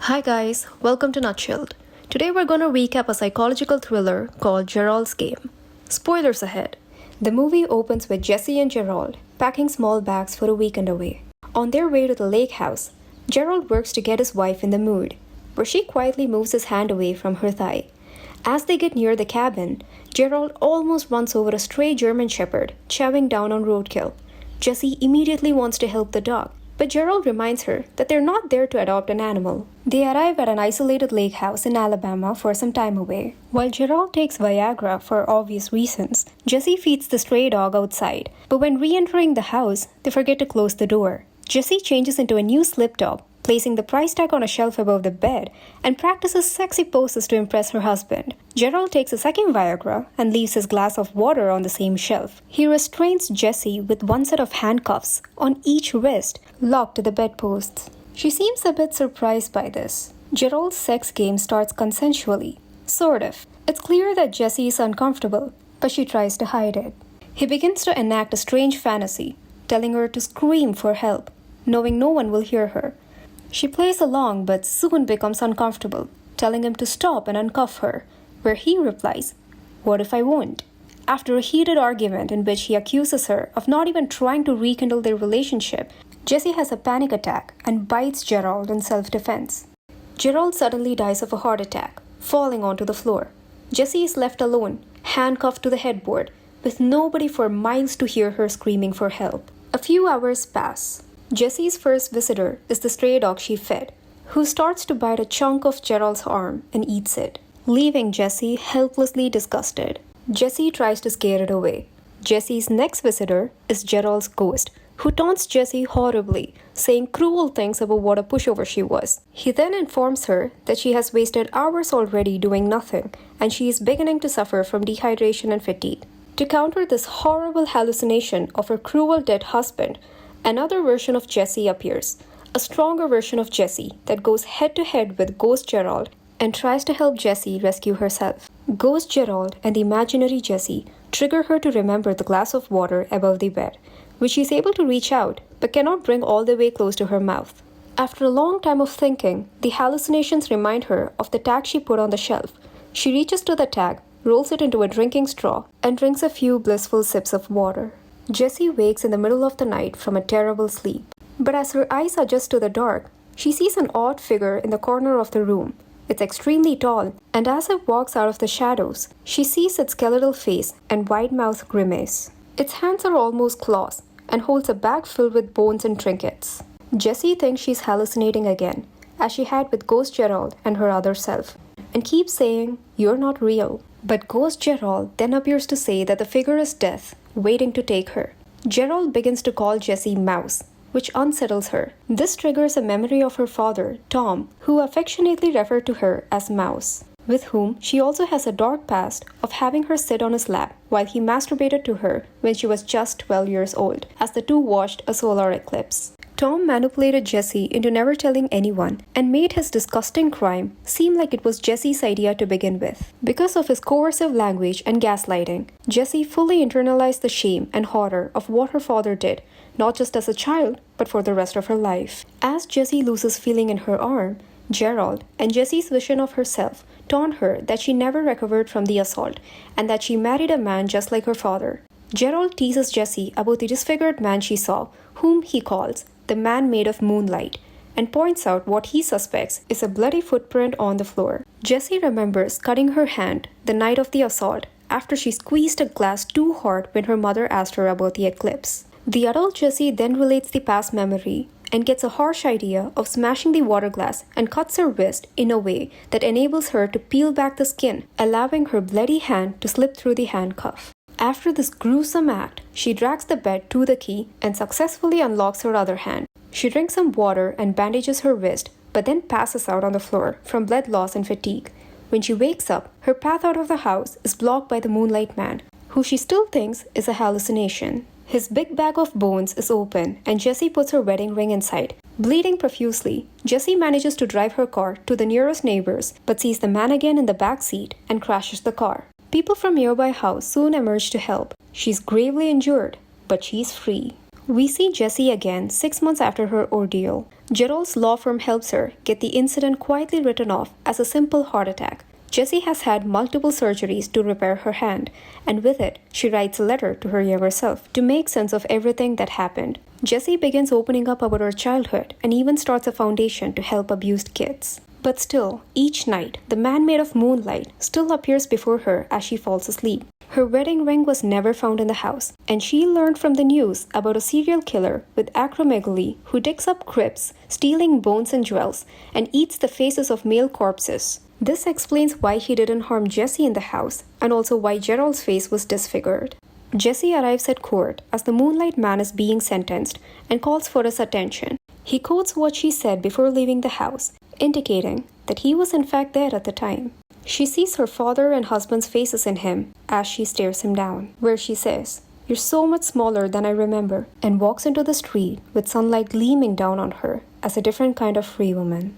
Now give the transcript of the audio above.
Hi guys, welcome to Nutshelled. Today we're gonna recap a psychological thriller called Gerald's Game. Spoilers ahead. The movie opens with Jessie and Gerald packing small bags for a weekend away. On their way to the lake house, Gerald works to get his wife in the mood, where she quietly moves his hand away from her thigh. As they get near the cabin, Gerald almost runs over a stray German shepherd chowing down on roadkill. Jessie immediately wants to help the dog, but Gerald reminds her that they're not there to adopt an animal. They arrive at an isolated lake house in Alabama for some time away. While Gerald takes Viagra for obvious reasons, Jessie feeds the stray dog outside, but when re-entering the house, they forget to close the door. Jessie changes into a new slip top, placing the price tag on a shelf above the bed, and practices sexy poses to impress her husband. Gerald takes a second Viagra and leaves his glass of water on the same shelf. He restrains Jessie with one set of handcuffs on each wrist, locked to the bedposts. She seems a bit surprised by this. Gerald's sex game starts consensually. Sort of. It's clear that Jessie is uncomfortable, but she tries to hide it. He begins to enact a strange fantasy, telling her to scream for help, knowing no one will hear her. She plays along but soon becomes uncomfortable, telling him to stop and uncuff her, where he replies, "What if I won't?" After a heated argument in which he accuses her of not even trying to rekindle their relationship, Jessie has a panic attack and bites Gerald in self-defense. Gerald suddenly dies of a heart attack, falling onto the floor. Jessie is left alone, handcuffed to the headboard, with nobody for miles to hear her screaming for help. A few hours pass. Jessie's first visitor is the stray dog she fed, who starts to bite a chunk of Gerald's arm and eats it, leaving Jessie helplessly disgusted. Jessie tries to scare it away. Jessie's next visitor is Gerald's ghost, who taunts Jessie horribly, saying cruel things about what a pushover she was. He then informs her that she has wasted hours already doing nothing, and she is beginning to suffer from dehydration and fatigue. To counter this horrible hallucination of her cruel dead husband, another version of Jessie appears, a stronger version of Jessie that goes head-to-head with Ghost Gerald and tries to help Jessie rescue herself. Ghost Gerald and the imaginary Jessie trigger her to remember the glass of water above the bed, which she is able to reach out but cannot bring all the way close to her mouth. After a long time of thinking, the hallucinations remind her of the tag she put on the shelf. She reaches to the tag, rolls it into a drinking straw, and drinks a few blissful sips of water. Jessie wakes in the middle of the night from a terrible sleep. But as her eyes adjust to the dark, she sees an odd figure in the corner of the room. It's extremely tall, and as it walks out of the shadows, she sees its skeletal face and wide-mouthed grimace. Its hands are almost claws, and holds a bag filled with bones and trinkets. Jessie thinks she's hallucinating again, as she had with Ghost Gerald and her other self, and keeps saying, "You're not real." But Ghost Gerald then appears to say that the figure is death, waiting to take her. Gerald begins to call Jessie Mouse, which unsettles her. This triggers a memory of her father, Tom, who affectionately referred to her as Mouse, with whom she also has a dark past of having her sit on his lap while he masturbated to her when she was just 12 years old, as the two watched a solar eclipse. Tom manipulated Jessie into never telling anyone and made his disgusting crime seem like it was Jessie's idea to begin with. Because of his coercive language and gaslighting, Jessie fully internalized the shame and horror of what her father did, not just as a child, but for the rest of her life. As Jessie loses feeling in her arm, Gerald and Jessie's vision of herself taunt her that she never recovered from the assault and that she married a man just like her father. Gerald teases Jessie about the disfigured man she saw, whom he calls the man made of moonlight, and points out what he suspects is a bloody footprint on the floor. Jessie remembers cutting her hand the night of the assault after she squeezed a glass too hard when her mother asked her about the eclipse. The adult Jessie then relates the past memory and gets a harsh idea of smashing the water glass and cuts her wrist in a way that enables her to peel back the skin, allowing her bloody hand to slip through the handcuff. After this gruesome act, she drags the bed to the key and successfully unlocks her other hand. She drinks some water and bandages her wrist, but then passes out on the floor from blood loss and fatigue. When she wakes up, her path out of the house is blocked by the moonlight man, who she still thinks is a hallucination. His big bag of bones is open and Jessie puts her wedding ring inside. Bleeding profusely, Jessie manages to drive her car to the nearest neighbors but sees the man again in the back seat and crashes the car. People from nearby house soon emerge to help. She's gravely injured, but she's free. We see Jessie again 6 months after her ordeal. Gerald's law firm helps her get the incident quietly written off as a simple heart attack. Jessie has had multiple surgeries to repair her hand, and with it, she writes a letter to her younger self to make sense of everything that happened. Jessie begins opening up about her childhood and even starts a foundation to help abused kids. But still, each night, the man made of moonlight still appears before her as she falls asleep. Her wedding ring was never found in the house, and she learned from the news about a serial killer with acromegaly who digs up crypts, stealing bones and jewels, and eats the faces of male corpses. This explains why he didn't harm Jessie in the house, and also why Gerald's face was disfigured. Jessie arrives at court as the Moonlight Man is being sentenced and calls for his attention. He quotes what she said before leaving the house, indicating that he was in fact there at the time. She sees her father and husband's faces in him as she stares him down, where she says, "You're so much smaller than I remember," and walks into the street with sunlight gleaming down on her as a different kind of free woman.